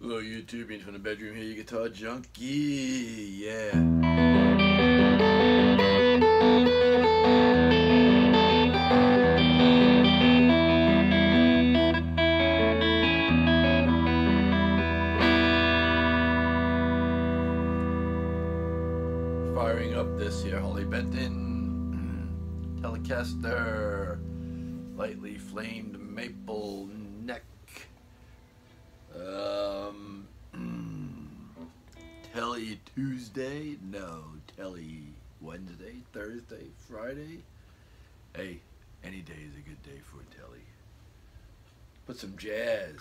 Hello YouTube, Beanie from the bedroom here, your guitar junkie, yeah. Firing up this here Harley Benton Telecaster, lightly flamed maple neck. Telly Tuesday? No, Telly Wednesday, Thursday, Friday? Hey, any day is a good day for a Telly. Put some jazz.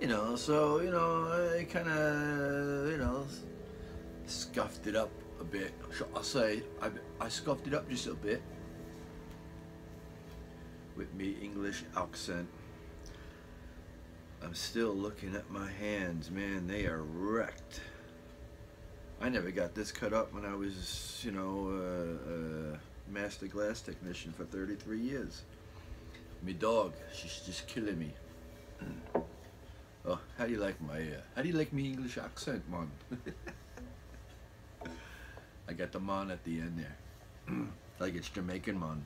You know, so, you know, I kind of, you know, scuffed it up a bit. I'll say I scuffed it up just a bit with me English accent. I'm still looking at my hands, man, they are wrecked. I never got this cut up when I was, you know, a master glass technician for 33 years. Me dog, she's just killing me. Oh, how do you like me English accent, man? I got the man at the end there. Like it's Jamaican, man.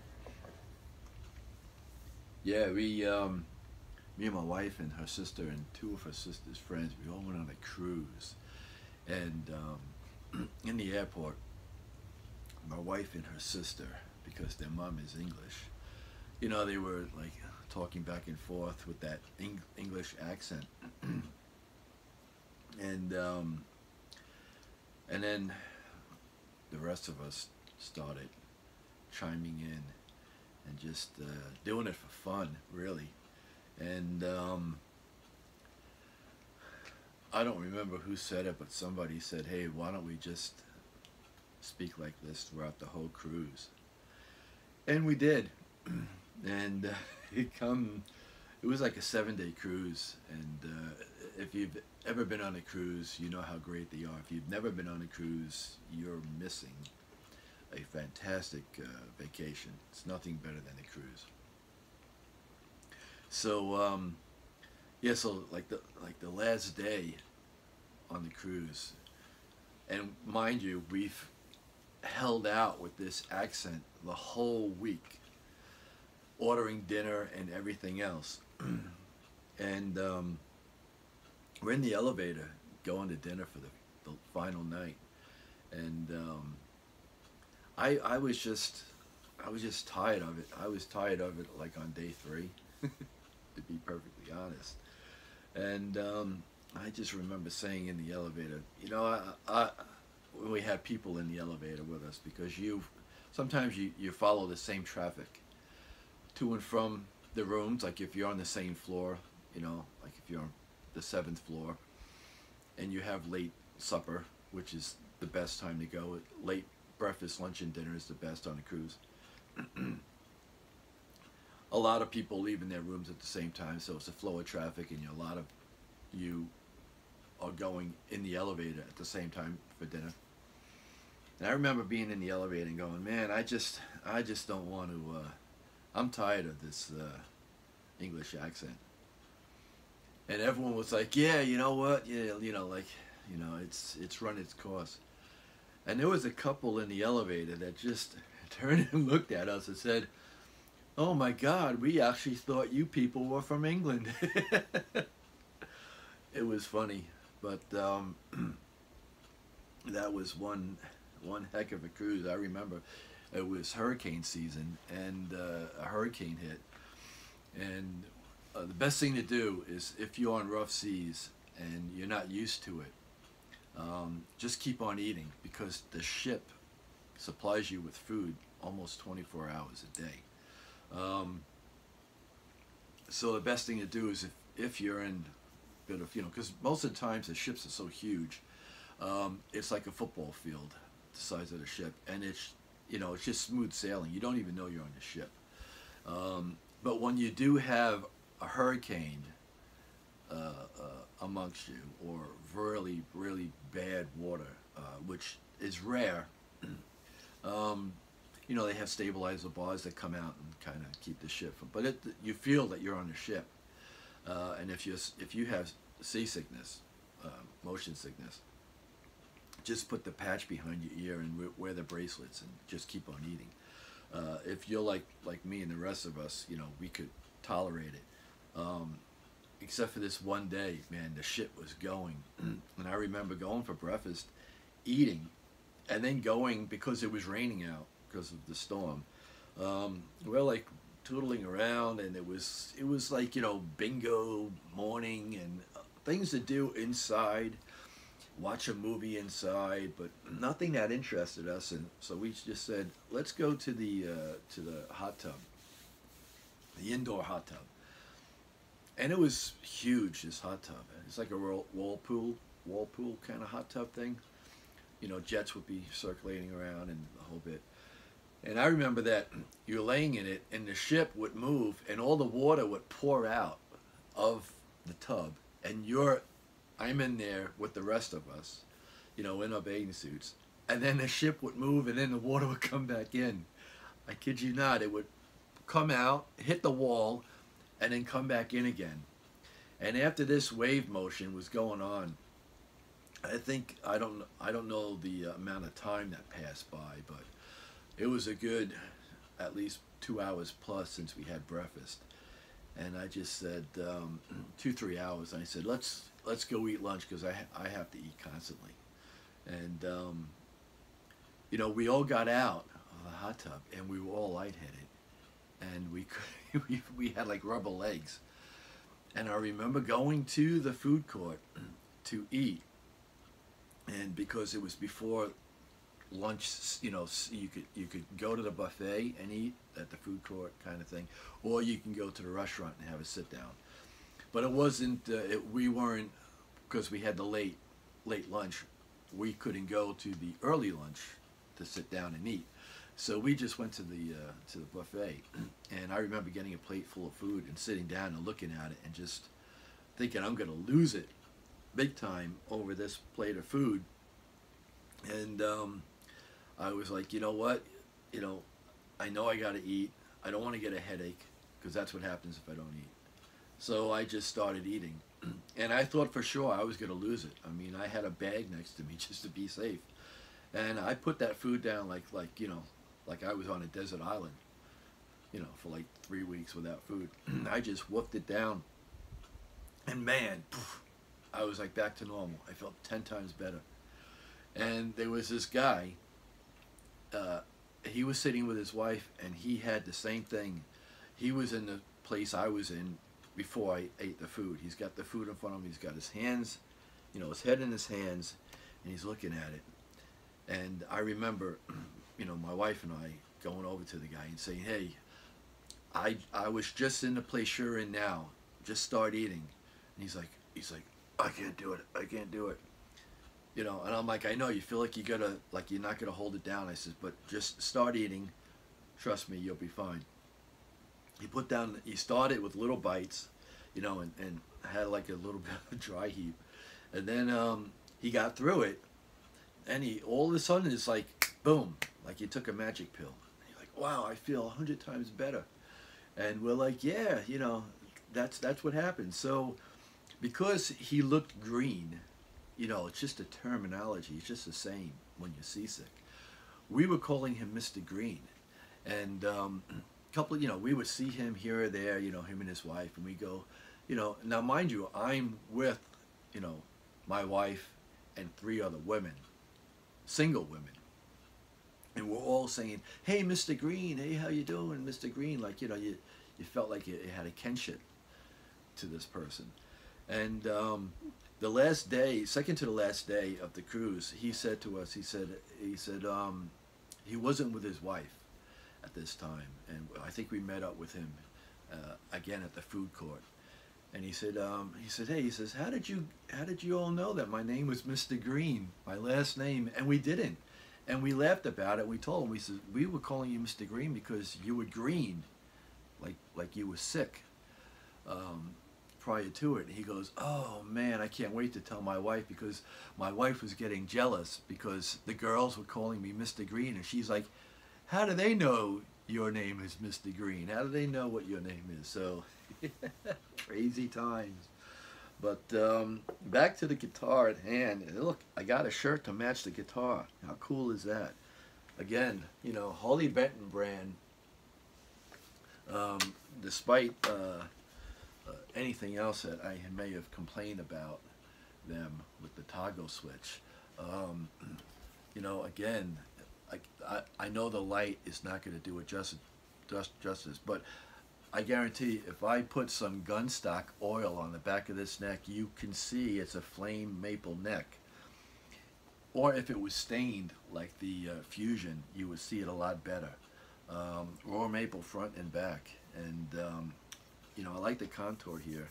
Yeah, we, me and my wife and her sister and two of her sister's friends, we all went on a cruise. And in the airport, my wife and her sister, because their mom is English, you know, they were like talking back and forth with that English accent. And then the rest of us started chiming in and just doing it for fun, really. And I don't remember who said it, but somebody said, hey, why don't we just speak like this throughout the whole cruise? And we did. And it was like a 7-day cruise, and if you've ever been on a cruise, you know how great they are. If you've never been on a cruise, you're missing a fantastic vacation. It's nothing better than a cruise. So yeah, so like the last day on the cruise, and mind you, we've held out with this accent the whole week, ordering dinner and everything else. And we're in the elevator going to dinner for the final night, and I was just tired of it. I was tired of it like on day 3, to be perfectly honest. And I just remember saying in the elevator, you know, when we had people in the elevator with us, because sometimes you follow the same traffic to and from the rooms, like if you're on the same floor, you know, like if you're on the 7th floor and you have late supper, which is the best time to go. Late breakfast, lunch, and dinner is the best on a cruise. A lot of people leaving their rooms at the same time, so it's a flow of traffic, and a lot of you are going in the elevator at the same time for dinner. And I remember being in the elevator and going, man, I just don't want to, I'm tired of this English accent. And everyone was like, yeah, you know what, yeah, you know, like, you know, it's run its course. And there was a couple in the elevator that just turned and looked at us and said, oh my God, we actually thought you people were from England. It was funny, but that was one heck of a cruise. I remember it was hurricane season, and a hurricane hit. And the best thing to do is, if you're on rough seas and you're not used to it, just keep on eating, because the ship supplies you with food almost 24 hours a day. So the best thing to do is, if you're in a bit of, you know, because most of the times the ships are so huge, it's like a football field, the size of the ship, and it's, you know, it's just smooth sailing. You don't even know you're on the ship. But when you do have a hurricane amongst you, or really, really bad water, which is rare, you know, they have stabilizer bars that come out and kind of keep the ship from, but you feel that you're on the ship. And if you have seasickness, motion sickness, just put the patch behind your ear and wear the bracelets and just keep on eating. If you're like me and the rest of us, you know, we could tolerate it. Except for this one day, man, the ship was going. And I remember going for breakfast, eating, and then going, because it was raining out because of the storm. We're like tootling around, and it was like, you know, bingo morning and things to do inside, watch a movie inside, but nothing that interested us. And so we just said, let's go to the hot tub, the indoor hot tub. and it was huge, this hot tub. It's like a whirlpool kind of hot tub thing. You know, jets would be circulating around and the whole bit. And I remember that you're laying in it, and the ship would move, and all the water would pour out of the tub, and I'm in there with the rest of us, you know, in our bathing suits, and then the ship would move, and then the water would come back in. I kid you not, it would come out, hit the wall, and then come back in again. And after this wave motion was going on, I don't know the amount of time that passed by, but it was a good at least 2 hours plus since we had breakfast. And I just said 2-3 hours. And I said let's go eat lunch because I have to eat constantly. And you know, we all got out of the hot tub and we were all lightheaded, and we had like rubber legs. And I remember going to the food court to eat. And because it was before lunch, you know, you could go to the buffet and eat at the food court kind of thing, or you can go to the restaurant and have a sit down. But it wasn't. We weren't, because we had the late lunch. We couldn't go to the early lunch to sit down and eat. So we just went to the buffet. And I remember getting a plate full of food and sitting down and looking at it and just thinking I'm going to lose it big time over this plate of food. And I was like, you know what, you know I got to eat. I don't want to get a headache, because that's what happens if I don't eat. So I just started eating, and I thought for sure I was going to lose it. I mean, I had a bag next to me just to be safe, and I put that food down like you know, like I was on a desert island, you know, for like 3 weeks without food. I just wolfed it down, and man, I was like back to normal. I felt 10 times better. And there was this guy, he was sitting with his wife, and he had the same thing. He was in the place I was in before I ate the food. He's got the food in front of him. He's got his hands, you know, his head in his hands, and he's looking at it. And I remember, you know, my wife and I going over to the guy and saying, hey, I was just in the place you're in now. Just start eating. And he's like, I can't do it. I can't do it. You know, and I'm like, I know you feel like you're not gonna hold it down. I says, but just start eating. Trust me, you'll be fine. He started with little bites, you know, and had like a little bit of a dry heap. And then he got through it, and he all of a sudden it's like, boom, like you took a magic pill. And you're like, wow, I feel 100 times better. And we're like, yeah, you know, that's what happened. So because he looked green, you know, it's just a terminology. It's just the same when you're seasick. We were calling him Mr. Green. And you know, we would see him here or there, you know, him and his wife, and we go, you know, now mind you, I'm with, you know, my wife and 3 other women, single women. And we're all saying, hey, Mr. Green, hey, how you doing, Mr. Green? Like, you know, you felt like you had a kinship to this person. And the last day, second to the last day of the cruise, he said to us, he said he wasn't with his wife at this time, and I think we met up with him again at the food court. And he said, hey, he says, how did you all know that my name was Mr. Green, my last name? And we didn't. And we laughed about it. We told him, we said, we were calling you Mr. Green because you were green, like you were sick prior to it. And he goes, oh man, I can't wait to tell my wife, because my wife was getting jealous because the girls were calling me Mr. Green, and she's like, how do they know your name is Mr. Green? How do they know what your name is? So crazy times. But back to the guitar at hand. And look, I got a shirt to match the guitar. How cool is that? Again, you know, Harley Benton brand. Despite anything else that I may have complained about them with the toggle switch, you know, again, I know the light is not going to do it justice, but I guarantee if I put some gunstock oil on the back of this neck, you can see it's a flame maple neck. Or if it was stained like the Fusion, you would see it a lot better. Raw maple front and back. And, you know, I like the contour here.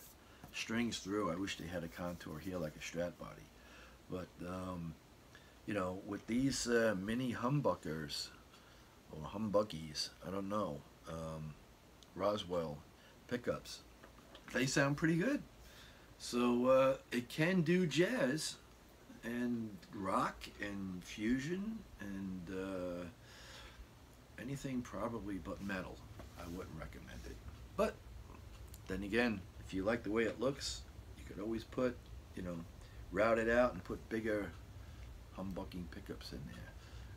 strings through. I wish they had a contour here like a Strat body. But, you know, with these mini humbuckers, or humbuggies, I don't know, Roswell pickups, they sound pretty good. So it can do jazz and rock and fusion and anything probably but metal. I wouldn't recommend it. But then again, if you like the way it looks, you could always put, you know, route it out and put bigger humbucking pickups in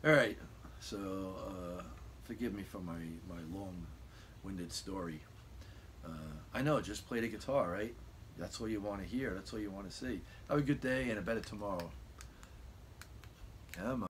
there. Alright, so forgive me for my long-winded story. I know, just play the guitar, right? That's all you want to hear, that's all you want to see. Have a good day and a better tomorrow. Come on.